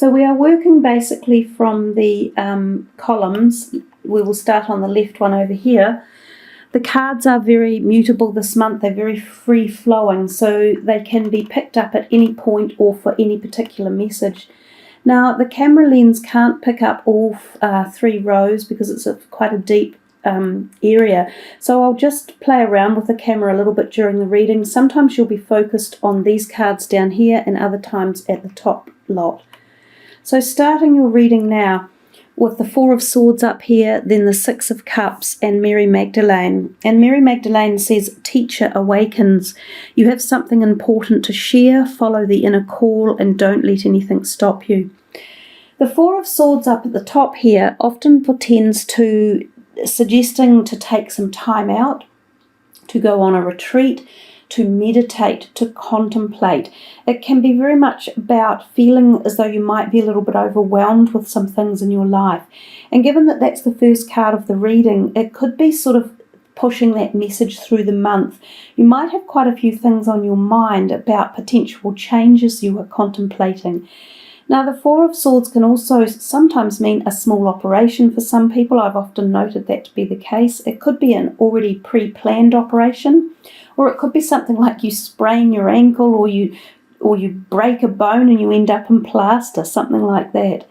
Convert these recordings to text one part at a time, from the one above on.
So we are working basically from the columns. We will start on the left one over here. The cards are very mutable this month. They're very free-flowing, so they can be picked up at any point or for any particular message. Now, the camera lens can't pick up all 3 rows because it's quite a deep area. So I'll just play around with the camera a little bit during the reading. Sometimes you'll be focused on these cards down here and other times at the top lot. So starting your reading now with the 4 of Swords up here, then the 6 of Cups and Mary Magdalene. And Mary Magdalene says, Teacher awakens. You have something important to share. Follow the inner call and don't let anything stop you. The 4 of Swords up at the top here often portends to suggesting to take some time out, to go on a retreat, to meditate, to contemplate. It can be very much about feeling as though you might be a little bit overwhelmed with some things in your life. And given that that's the first card of the reading, it could be sort of pushing that message through the month. You might have quite a few things on your mind about potential changes you are contemplating. Now, the 4 of Swords can also sometimes mean a small operation for some people. I've often noted that to be the case. It could be an already pre-planned operation, or it could be something like you sprain your ankle or you break a bone and you end up in plaster, something like that.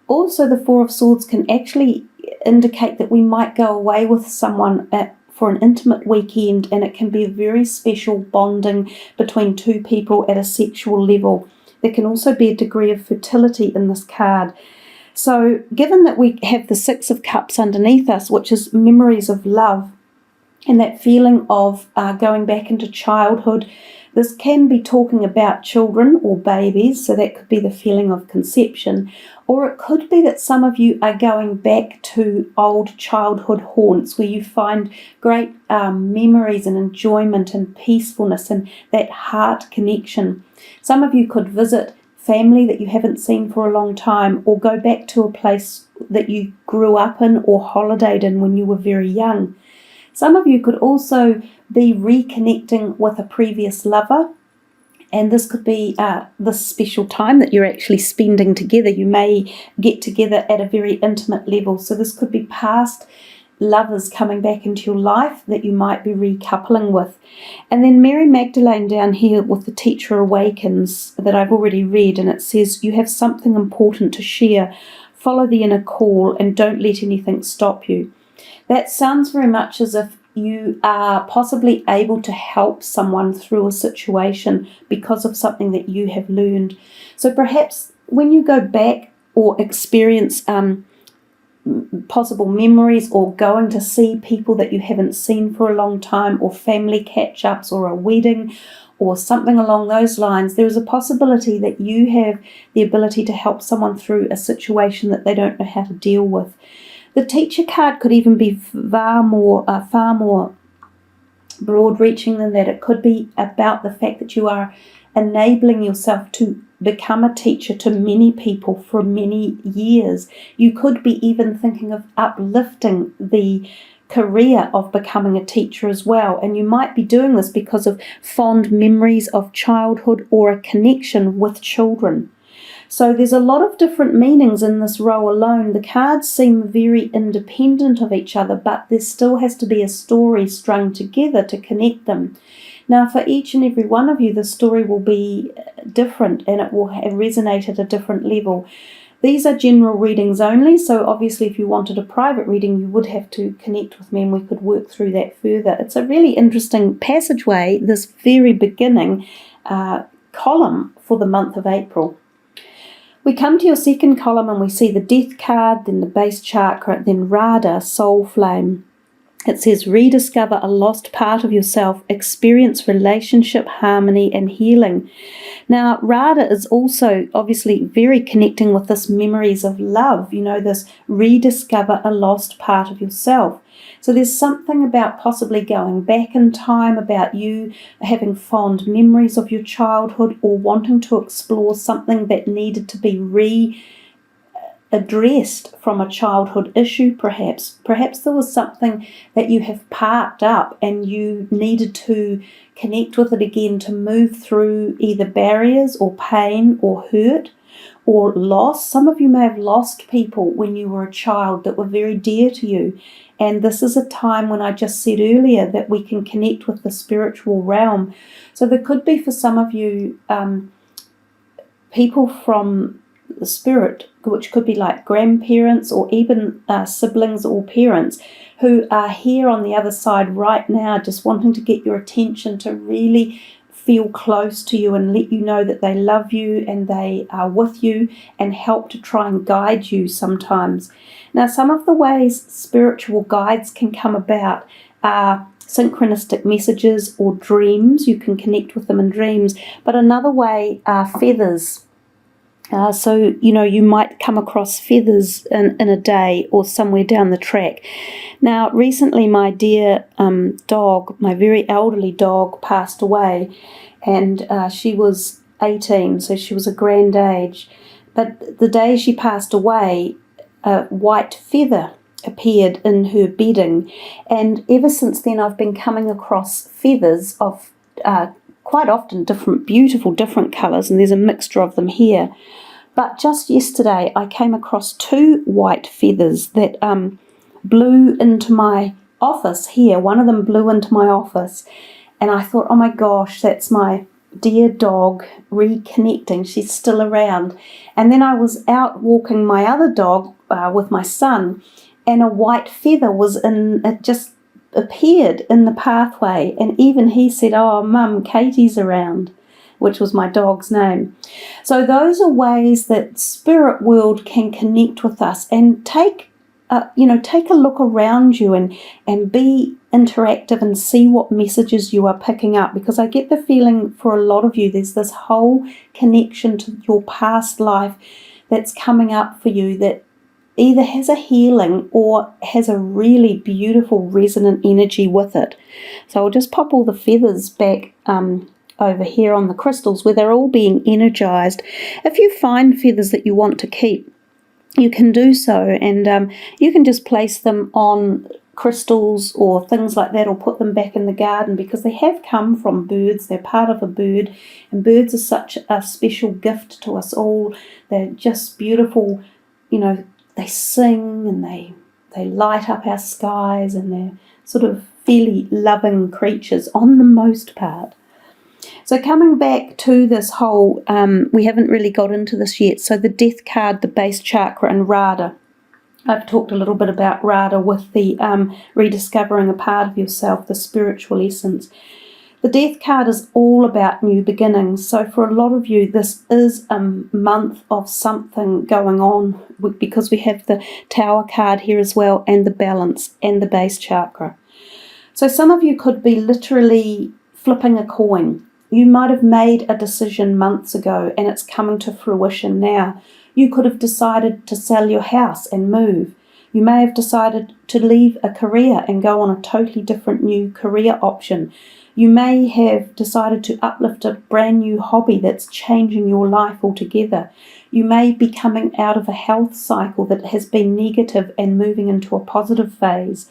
Also, the 4 of Swords can actually indicate that we might go away with someone for an intimate weekend, and it can be a very special bonding between 2 people at a sexual level. There can also be a degree of fertility in this card. So given that we have the 6 of Cups underneath us, which is memories of love, and that feeling of going back into childhood, this can be talking about children or babies, so that could be the feeling of conception, or it could be that some of you are going back to old childhood haunts where you find great memories and enjoyment and peacefulness and that heart connection. Some of you could visit family that you haven't seen for a long time, or go back to a place that you grew up in or holidayed in when you were very young. Some of you could also be reconnecting with a previous lover, and this could be this special time that you're actually spending together. You may get together at a very intimate level, so this could be past lovers coming back into your life that you might be recoupling with. And then Mary Magdalene down here with the Teacher awakens that I've already read, and it says, you have something important to share. Follow the inner call and don't let anything stop you. That sounds very much as if you are possibly able to help someone through a situation because of something that you have learned. So perhaps when you go back or experience possible memories, or going to see people that you haven't seen for a long time, or family catch-ups, or a wedding, or something along those lines, there is a possibility that you have the ability to help someone through a situation that they don't know how to deal with. The Teacher card could even be far more broad-reaching than that. It could be about the fact that you are enabling yourself to become a teacher to many people for many years. You could be even thinking of uplifting the career of becoming a teacher as well, and you might be doing this because of fond memories of childhood or a connection with children. So there's a lot of different meanings in this row alone. The cards seem very independent of each other, but there still has to be a story strung together to connect them. Now, for each and every one of you, the story will be different and it will resonate at a different level. These are general readings only, so obviously if you wanted a private reading, you would have to connect with me and we could work through that further. It's a really interesting passageway, this very beginning column for the month of April. We come to your second column and we see the Death card, then the base chakra, then Radha, soul flame. It says, rediscover a lost part of yourself, experience relationship, harmony and healing. Now, Radha is also obviously very connecting with this memories of love, this rediscover a lost part of yourself. So there's something about possibly going back in time, about you having fond memories of your childhood or wanting to explore something that needed to be addressed from a childhood issue, perhaps. Perhaps there was something that you have parked up and you needed to connect with it again to move through either barriers or pain or hurt, or loss. Some of you may have lost people when you were a child that were very dear to you. And this is a time when I just said earlier that we can connect with the spiritual realm. So there could be for some of you people from the spirit, which could be like grandparents or even siblings or parents who are here on the other side right now, just wanting to get your attention, to really feel close to you and let you know that they love you and they are with you and help to try and guide you sometimes. Now, some of the ways spiritual guides can come about are synchronistic messages or dreams. You can connect with them in dreams. But another way are feathers. So, you might come across feathers in a day or somewhere down the track. Now, recently my dear dog, my very elderly dog, passed away, and she was 18, so she was a grand age. But the day she passed away, a white feather appeared in her bedding, and ever since then I've been coming across feathers of quite often beautiful different colours, and there's a mixture of them here. But just yesterday I came across 2 white feathers that blew into my office here. One of them blew into my office, and I thought, oh my gosh, that's my dear dog reconnecting. She's still around. And then I was out walking my other dog with my son, and a white feather it just appeared in the pathway, and even he said, oh Mum, Katie's around, which was my dog's name. So those are ways that spirit world can connect with us, and take a look around you and be interactive and see what messages you are picking up, because I get the feeling for a lot of you there's this whole connection to your past life that's coming up for you that either has a healing or has a really beautiful resonant energy with it. So I'll just pop all the feathers back over here on the crystals where they're all being energized. If you find feathers that you want to keep, you can do so, and you can just place them on crystals or things like that, or put them back in the garden, because they have come from birds. They're part of a bird, and birds are such a special gift to us all. They're just beautiful, they sing and they light up our skies, and they're sort of fairly loving creatures on the most part. So coming back to this whole, we haven't really got into this yet. So the death card, the base chakra, and Radha. I've talked a little bit about Radha with the rediscovering a part of yourself, the spiritual essence. The death card is all about new beginnings. So for a lot of you, this is a month of something going on, because we have the Tower card here as well, and the balance and the base chakra. So some of you could be literally flipping a coin. You might have made a decision months ago and it's coming to fruition now. You could have decided to sell your house and move. You may have decided to leave a career and go on a totally different new career option. You may have decided to uplift a brand new hobby that's changing your life altogether. You may be coming out of a health cycle that has been negative and moving into a positive phase.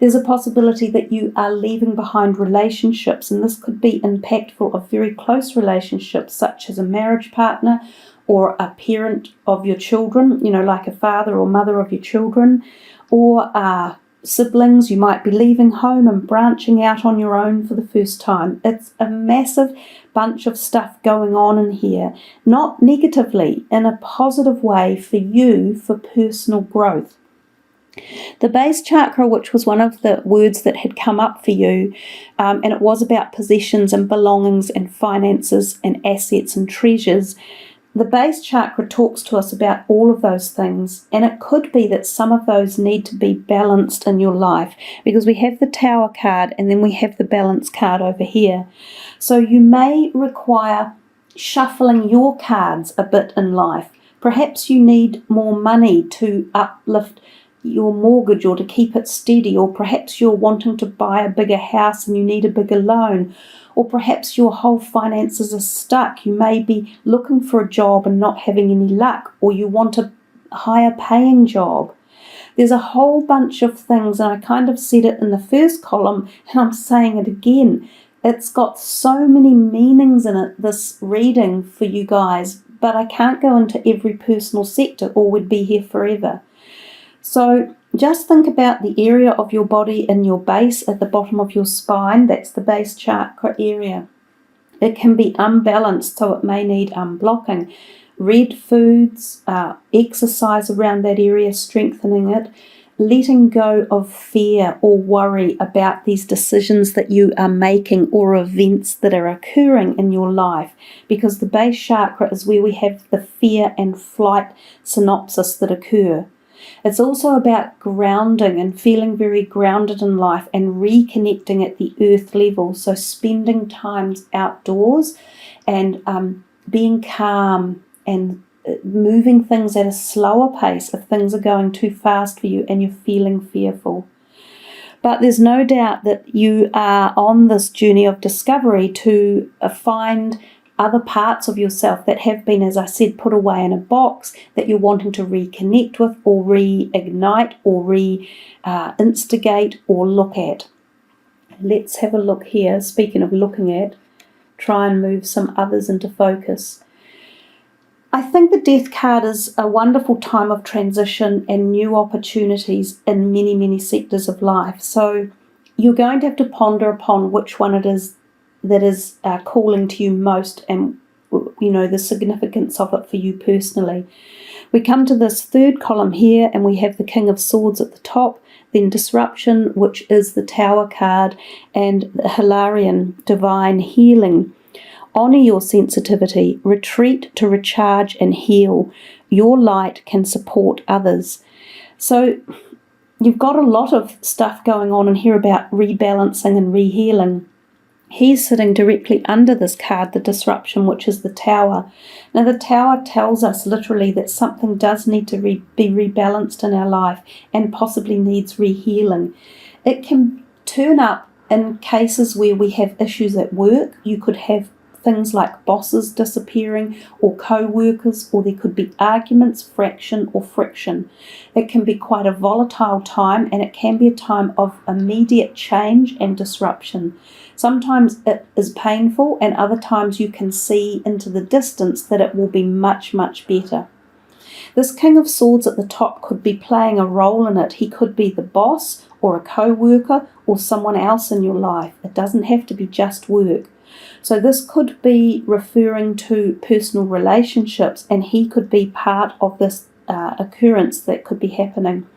There's a possibility that you are leaving behind relationships, and this could be impactful of very close relationships, such as a marriage partner or a parent of your children, like a father or mother of your children, or siblings. You might be leaving home and branching out on your own for the first time. It's a massive bunch of stuff going on in here, not negatively, in a positive way for you, for personal growth. The base chakra, which was one of the words that had come up for you, and it was about possessions and belongings and finances and assets and treasures. The base chakra talks to us about all of those things, and it could be that some of those need to be balanced in your life, because we have the Tower card and then we have the balance card over here. So you may require shuffling your cards a bit in life. Perhaps you need more money to uplift your mortgage or to keep it steady, or perhaps you're wanting to buy a bigger house and you need a bigger loan, or perhaps your whole finances are stuck. You may be looking for a job and not having any luck, or you want a higher paying job. There's a whole bunch of things, and I kind of said it in the first column and I'm saying it again. It's got so many meanings in it, this reading for you guys, but I can't go into every personal sector or we'd be here forever. So just think about the area of your body in your base at the bottom of your spine. That's the base chakra area. It can be unbalanced, so it may need unblocking. Red foods, exercise around that area, strengthening it, letting go of fear or worry about these decisions that you are making or events that are occurring in your life, because the base chakra is where we have the fear and flight synopsis that occur. It's also about grounding and feeling very grounded in life and reconnecting at the earth level. So spending time outdoors and being calm and moving things at a slower pace if things are going too fast for you and you're feeling fearful. But there's no doubt that you are on this journey of discovery to find other parts of yourself that have been, as I said, put away in a box that you're wanting to reconnect with or reignite or reinstigate or look at. Let's have a look here. Speaking of looking at, try and move some others into focus. I think the Death card is a wonderful time of transition and new opportunities in many, many sectors of life. So you're going to have to ponder upon which one it is that is calling to you most, and the significance of it for you personally. We come to this third column here and we have the King of Swords at the top, then Disruption, which is the Tower card, and the Hilarion, Divine Healing. Honour your sensitivity, retreat to recharge and heal. Your light can support others. So you've got a lot of stuff going on in here about rebalancing and rehealing. He's sitting directly under this card, the Disruption, which is the Tower. Now, the Tower tells us literally that something does need to be rebalanced in our life and possibly needs rehealing. It can turn up in cases where we have issues at work. You could have things like bosses disappearing or co-workers, or there could be arguments, fraction or friction. It can be quite a volatile time, and it can be a time of immediate change and disruption. Sometimes it is painful, and other times you can see into the distance that it will be much, much better. This King of Swords at the top could be playing a role in it. He could be the boss or a co-worker or someone else in your life. It doesn't have to be just work. So this could be referring to personal relationships, and he could be part of this occurrence that could be happening.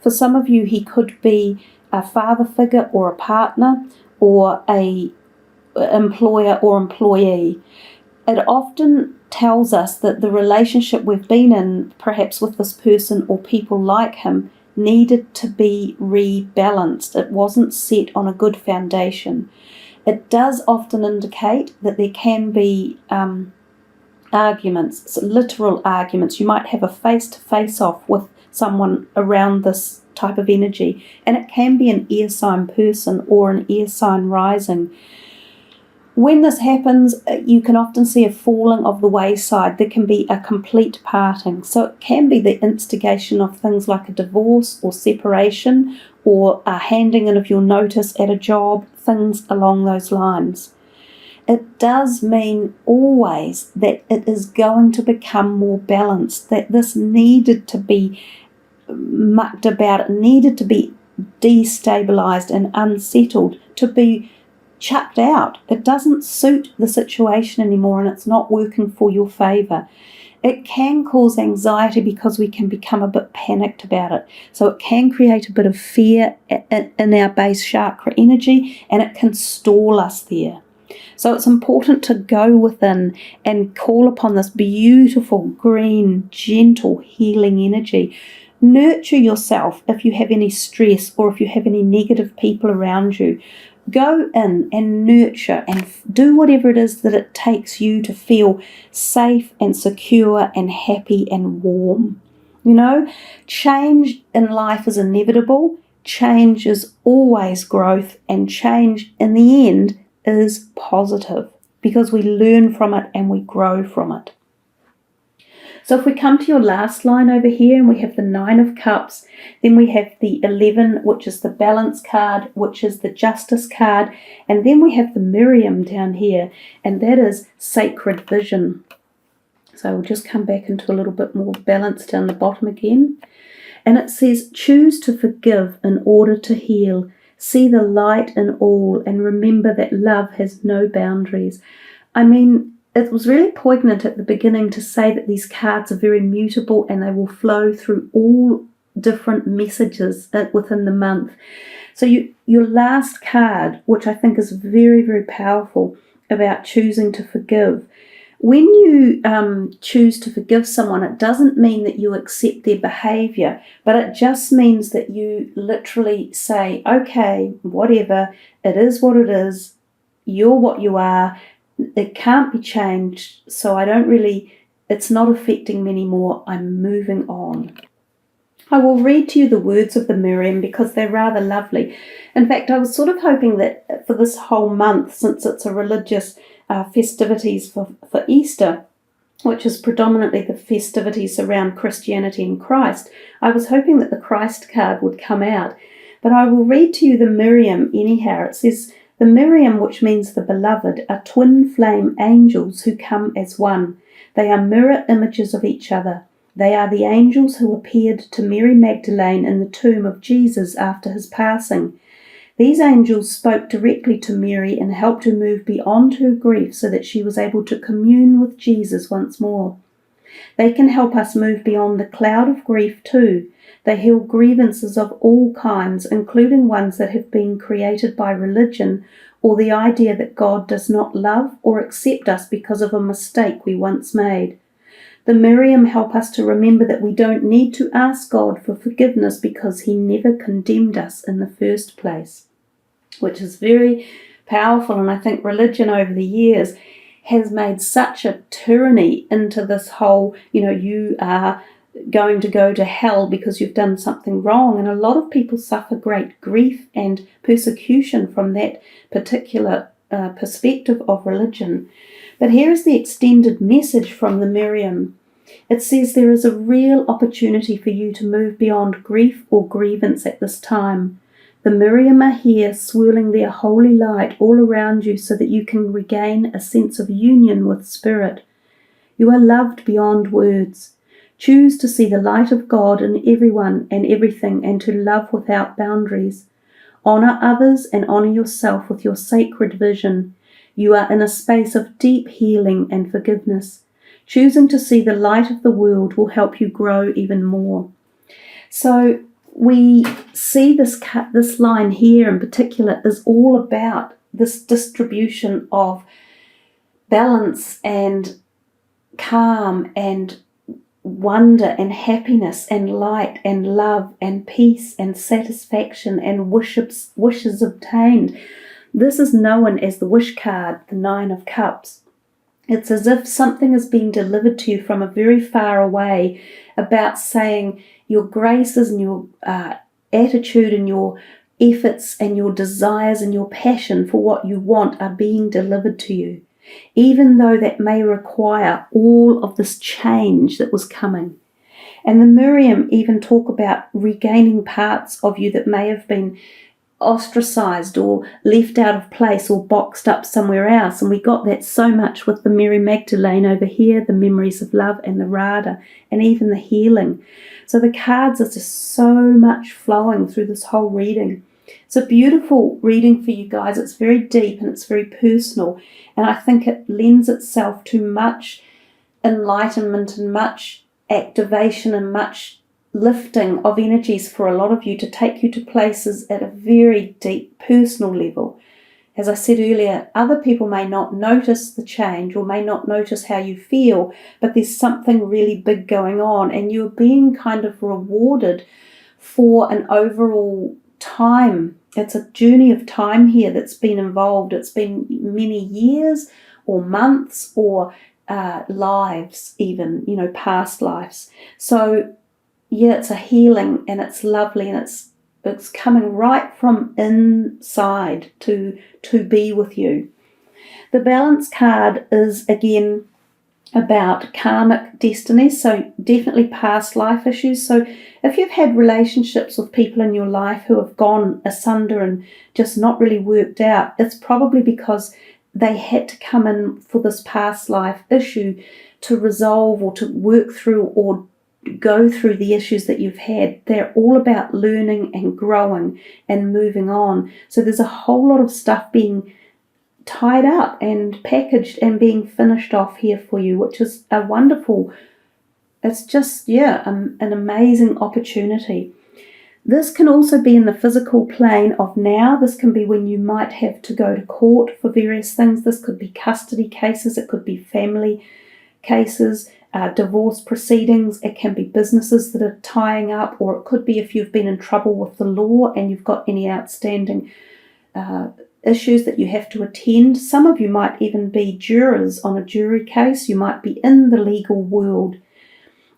For some of you, he could be a father figure or a partner or a employer or employee. It often tells us that the relationship we've been in, perhaps with this person or people like him, needed to be rebalanced. It wasn't set on a good foundation. It does often indicate that there can be arguments, so literal arguments. You might have a face-to-face off with someone around this type of energy, and it can be an air sign person or an air sign rising. When this happens, you can often see a falling of the wayside. There can be a complete parting. So it can be the instigation of things like a divorce or separation or a handing in of your notice at a job, things along those lines. It does mean always that it is going to become more balanced, that this needed to be mucked about, it needed to be destabilized and unsettled, to be chucked out. It doesn't suit the situation anymore, and it's not working for your favour. It can cause anxiety because we can become a bit panicked about it. So it can create a bit of fear in our base chakra energy, and it can stall us there. So it's important to go within and call upon this beautiful, green, gentle, healing energy. Nurture yourself if you have any stress or if you have any negative people around you. Go in and nurture and do whatever it is that it takes you to feel safe and secure and happy and warm. Change in life is inevitable. Change is always growth, and change in the end is positive because we learn from it and we grow from it. So if we come to your last line over here and we have the 9 of Cups, then we have the 11, which is the Balance card, which is the Justice card, and then we have the Miriam down here, and that is Sacred Vision. So I will just come back into a little bit more balance down the bottom again. And it says, choose to forgive in order to heal. See the light in all and remember that love has no boundaries. I mean, it was really poignant at the beginning to say that these cards are very mutable and they will flow through all different messages within the month. So your last card, which I think is very, very powerful about choosing to forgive. When you choose to forgive someone, it doesn't mean that you accept their behavior, but it just means that you literally say, okay, whatever, it is what it is, you're what you are, it can't be changed, so it's not affecting me anymore, I'm moving on. I will read to you the words of the Miriam because they're rather lovely. In fact, I was sort of hoping that for this whole month, since it's a religious festivities for Easter, which is predominantly the festivities around Christianity and Christ, I was hoping that the Christ card would come out. But I will read to you the Miriam anyhow. It says, the Miriam, which means the beloved, are twin flame angels who come as one. They are mirror images of each other. They are the angels who appeared to Mary Magdalene in the tomb of Jesus after his passing. These angels spoke directly to Mary and helped her move beyond her grief so that she was able to commune with Jesus once more. They can help us move beyond the cloud of grief too. They heal grievances of all kinds, including ones that have been created by religion or the idea that God does not love or accept us because of a mistake we once made. The Miriam help us to remember that we don't need to ask God for forgiveness because he never condemned us in the first place, which is very powerful. And I think religion over the years has made such a tyranny into this whole, you are going to go to hell because you've done something wrong. And a lot of people suffer great grief and persecution from that particular perspective of religion. But here is the extended message from the Miriam. It says there is a real opportunity for you to move beyond grief or grievance at this time. The Miriam are here swirling their holy light all around you so that you can regain a sense of union with Spirit. You are loved beyond words. Choose to see the light of God in everyone and everything and to love without boundaries. Honor others and honor yourself with your sacred vision. You are in a space of deep healing and forgiveness. Choosing to see the light of the world will help you grow even more. So we see this line here in particular is all about this distribution of balance and calm and wonder and happiness and light and love and peace and satisfaction and wishes obtained. This is known as the wish card, the Nine of Cups. It's as if something is being delivered to you from a very far away about saying your graces and your attitude and your efforts and your desires and your passion for what you want are being delivered to you, even though that may require all of this change that was coming. And the Miriam even talk about regaining parts of you that may have been ostracized or left out of place or boxed up somewhere else. And we got that so much with the Mary Magdalene over here, the memories of love and the Radha and even the healing. So the cards are just so much flowing through this whole reading. It's a beautiful reading for you guys. It's very deep and it's very personal. And I think it lends itself to much enlightenment and much activation and much lifting of energies for a lot of you to take you to places at a very deep personal level. As I said earlier, other people may not notice the change or may not notice how you feel, but there's something really big going on and you're being kind of rewarded for an overall time. It's a journey of time here that's been involved. It's been many years or months or lives even, past lives. So yeah, it's a healing and it's lovely and it's coming right from inside to be with you. The balance card is again about karmic destiny, so definitely past life issues. So if you've had relationships with people in your life who have gone asunder and just not really worked out, it's probably because they had to come in for this past life issue to resolve or to work through or go through the issues that you've had. They're all about learning and growing and moving on. So there's a whole lot of stuff being tied up and packaged and being finished off here for you, which is a wonderful, it's just, an amazing opportunity. This can also be in the physical plane of now. This can be when you might have to go to court for various things. This could be custody cases, it could be family cases, divorce proceedings, it can be businesses that are tying up, or it could be if you've been in trouble with the law and you've got any outstanding issues that you have to attend. Some of you might even be jurors on a jury case. You might be in the legal world.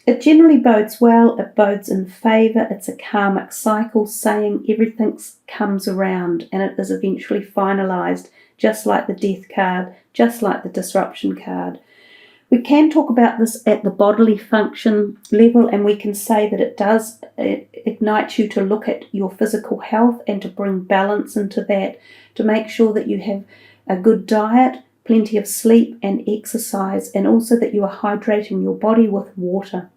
It generally bodes well, it bodes in favour, it's a karmic cycle saying everything comes around and it is eventually finalised, just like the death card, just like the disruption card. We can talk about this at the bodily function level, and we can say that it does ignite you to look at your physical health and to bring balance into that, to make sure that you have a good diet, plenty of sleep and exercise, and also that you are hydrating your body with water.